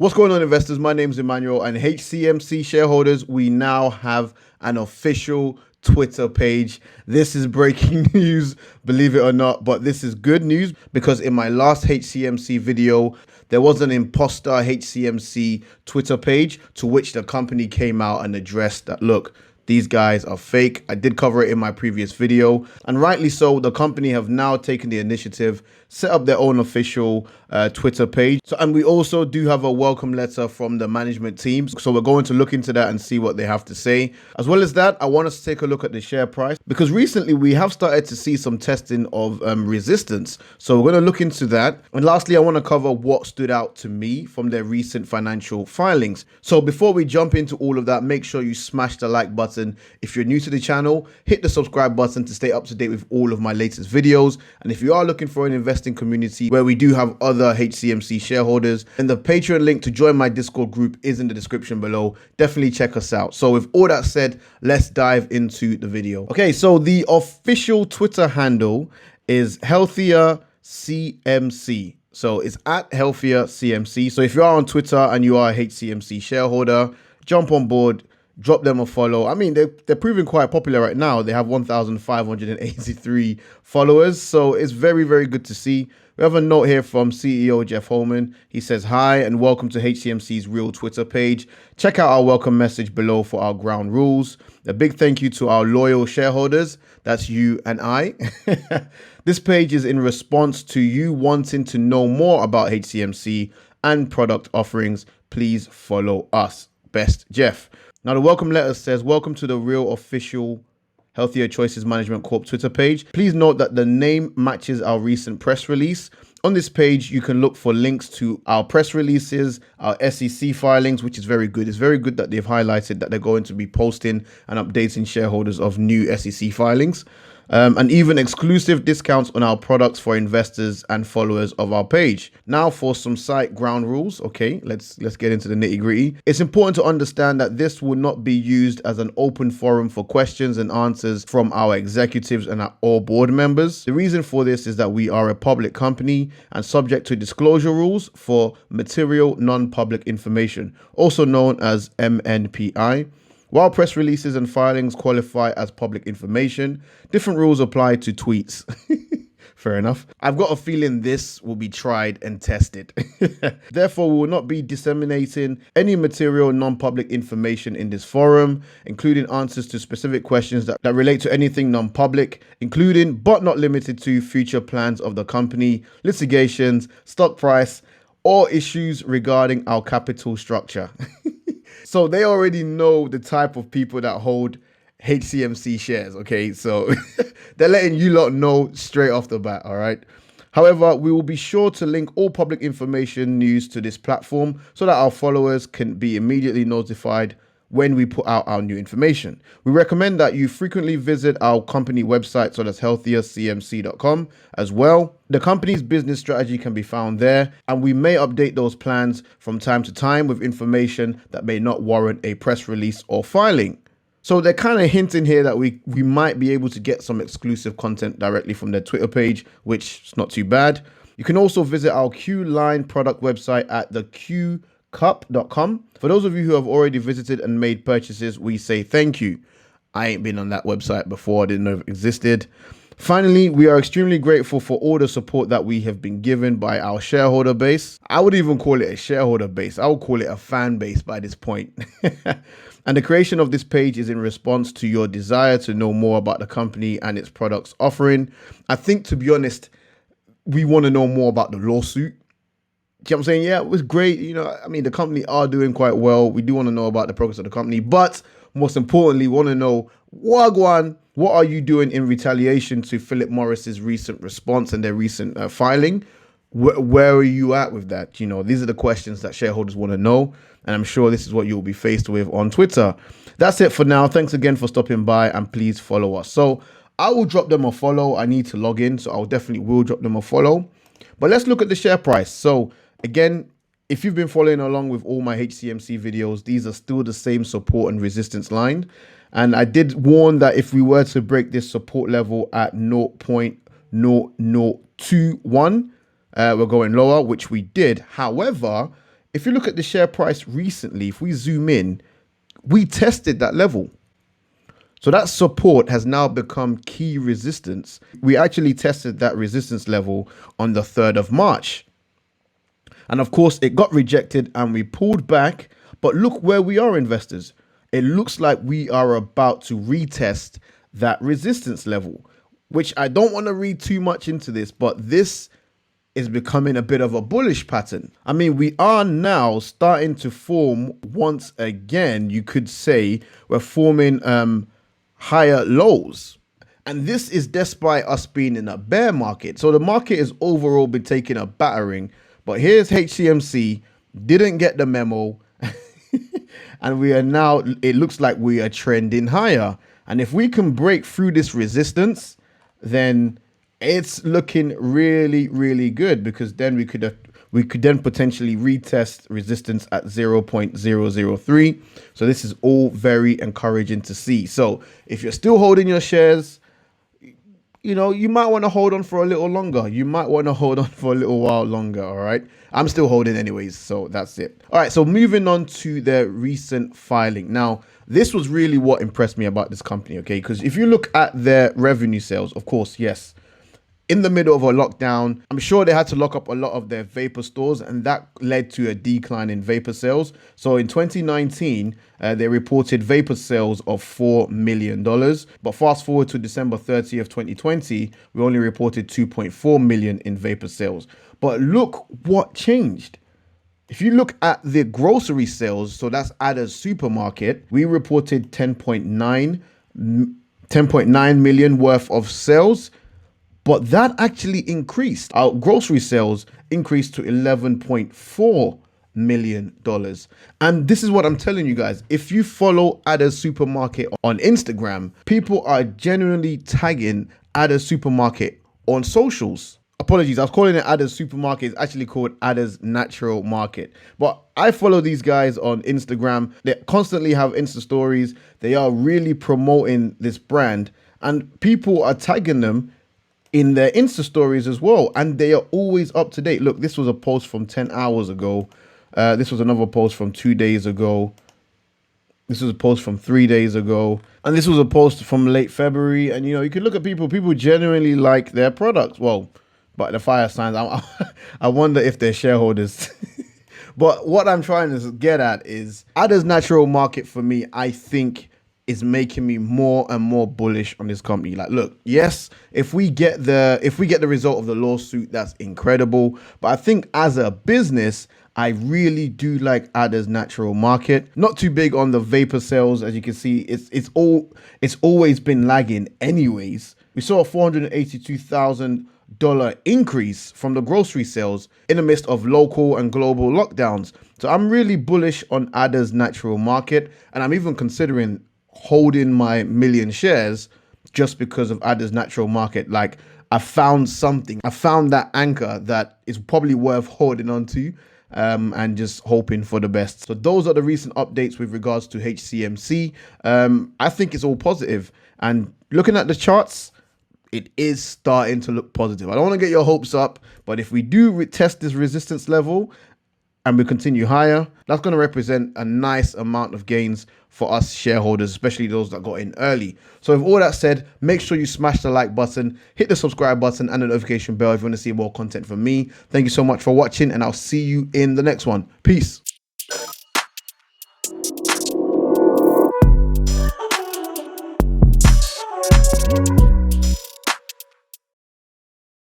What's going on, investors? My name is Emmanuel, and HCMC shareholders, we now have an official Twitter page. This is breaking news, believe it or not, but this is good news because in my last HCMC video, there was an imposter HCMC Twitter page to which the company came out and addressed that, look, these guys are fake. I did cover it in my previous video, and rightly so. The company have now taken the initiative, set up their own official Twitter page. And we also do have a welcome letter from the management team. So we're going to look into that and see what they have to say. As well as that, I want us to take a look at the share price because recently we have started to see some testing of resistance. So we're going to look into that. And lastly, I want to cover what stood out to me from their recent financial filings. So before we jump into all of that, make sure you smash the like button. If you're new to the channel, hit the subscribe button to stay up to date with all of my latest videos. And if you are looking for an investing community where we do have other HCMC shareholders, and the Patreon link to join my Discord group is in the description below. Definitely check us out. So with all that said, let's dive into the video. Okay, so the official Twitter handle is Healthier CMC. So it's at Healthier CMC. So if you are on Twitter and you are a HCMC shareholder, jump on board. Drop them a follow. I mean, they're proving quite popular right now. They have 1,583 followers. So it's very, very good to see. We have a note here from CEO Jeff Holman. He says, hi and welcome to HCMC's real Twitter page. Check out our welcome message below for our ground rules. A big thank you to our loyal shareholders. That's you and I. This page is in response to you wanting to know more about HCMC and product offerings. Please follow us. Best, Jeff. Now, the welcome letter says, welcome to the real official Healthier Choices Management Corp Twitter page. Please note that the name matches our recent press release. On this page, you can look for links to our press releases, our SEC filings, which is very good. It's very good that they've highlighted that they're going to be posting and updating shareholders of new SEC filings. And even exclusive discounts on our products for investors and followers of our page. Now for some site ground rules. Okay, let's get into the nitty-gritty. It's important to understand that this will not be used as an open forum for questions and answers from our executives and all board members. The reason for this is that we are a public company and subject to disclosure rules for material non-public information, also known as MNPI. While press releases and filings qualify as public information, different rules apply to tweets. Fair enough. I've got a feeling this will be tried and tested. Therefore, we will not be disseminating any material non-public information in this forum, including answers to specific questions that relate to anything non-public, including but not limited to future plans of the company, litigations, stock price, or issues regarding our capital structure. So they already know the type of people that hold HCMC shares, okay? So they're letting you lot know straight off the bat, all right? However, we will be sure to link all public information news to this platform so that our followers can be immediately notified when we put out our new information. We recommend that you frequently visit our company website, so that's healthiercmc.com as well. The company's business strategy can be found there, and we may update those plans from time to time with information that may not warrant a press release or filing. So they're kind of hinting here that we might be able to get some exclusive content directly from their Twitter page, which is not too bad. You can also visit our Q-Line product website at theqcup.com. For those of you who have already visited and made purchases, we say thank you. I ain't been on that website before. I didn't know it existed. Finally, we are extremely grateful for all the support that we have been given by our shareholder base. I would even call it a shareholder base. I would call it a fan base by this point. And the creation of this page is in response to your desire to know more about the company and its products offering. I think, to be honest, we want to know more about the lawsuit. You know what I'm saying? Yeah, it was great. You know, I mean, the company are doing quite well. We do want to know about the progress of the company, but most importantly, we want to know, Wagwan, what are you doing in retaliation to Philip Morris's recent response and their recent filing? Where are you at with that? You know, these are the questions that shareholders want to know, and I'm sure this is what you'll be faced with on Twitter. That's it for now. Thanks again for stopping by, and please follow us. So I will drop them a follow. I need to log in, so I'll definitely will drop them a follow. But let's look at the share price. So again, if you've been following along with all my HCMC videos, these are still the same support and resistance line. And I did warn that if we were to break this support level at 0.0021, we're going lower, which we did. However, if you look at the share price recently, if we zoom in, we tested that level. So that support has now become key resistance. We actually tested that resistance level on the 3rd of March. And of course, it got rejected and we pulled back. But look where we are, investors. It looks like we are about to retest that resistance level, which I don't want to read too much into this, but this is becoming a bit of a bullish pattern. I mean, we are now starting to form once again, you could say we're forming higher lows. And this is despite us being in a bear market. So the market has overall been taking a battering, but here's HCMC, didn't get the memo. And we are now, it looks like we are trending higher. And if we can break through this resistance, then it's looking really, really good, because then we could then potentially retest resistance at 0.003. So this is all very encouraging to see. So if you're still holding your shares, you know, you might want to hold on for a little longer. You might want to hold on for a little while longer. All right. I'm still holding anyways. So that's it. All right. So moving on to their recent filing. Now, this was really what impressed me about this company. Okay. Because if you look at their revenue sales, of course, yes, in the middle of a lockdown, I'm sure they had to lock up a lot of their vapor stores, and that led to a decline in vapor sales. So in 2019, they reported vapor sales of $4 million. But fast forward to December 30th, 2020, we only reported 2.4 million in vapor sales. But look what changed. If you look at the grocery sales, so that's Adda's supermarket, we reported 10.9 million worth of sales. But that actually increased. Our grocery sales increased to $11.4 million. And this is what I'm telling you guys. If you follow Adda's Supermarket on Instagram, people are genuinely tagging Adda's Supermarket on socials. Apologies, I was calling it Adda's Supermarket. It's actually called Adda's Natural Market. But I follow these guys on Instagram. They constantly have Insta stories. They are really promoting this brand. And people are tagging them in their Insta stories as well, and they are always up to date. Look, this was a post from 10 hours ago. This was another post from 2 days ago. This was a post from 3 days ago, and this was a post from late February. And you know, you can look at people genuinely like their products. Well, but the fire signs, I wonder if they're shareholders. But what I'm trying to get at is Adda's Natural Market, for me, I think is making me more and more bullish on this company. Like, look, yes, if we get the result of the lawsuit, that's incredible. But I think as a business, I really do like Adda's Natural Market. Not too big on the vapor sales, as you can see. It's always been lagging anyways. We saw a $482,000 increase from the grocery sales in the midst of local and global lockdowns. So I'm really bullish on Adda's Natural Market, and I'm even considering holding my million shares just because of Adda's Natural Market. Like, I found something. I found that anchor that is probably worth holding on to, and just hoping for the best. So those are the recent updates with regards to HCMC. I think it's all positive. And looking at the charts, it is starting to look positive. I don't want to get your hopes up, but if we do test this resistance level and we continue higher, that's going to represent a nice amount of gains for us shareholders, especially those that got in early. So with all that said, make sure you smash the like button, hit the subscribe button and the notification bell if you want to see more content from me. Thank you so much for watching, and I'll see you in the next one. Peace.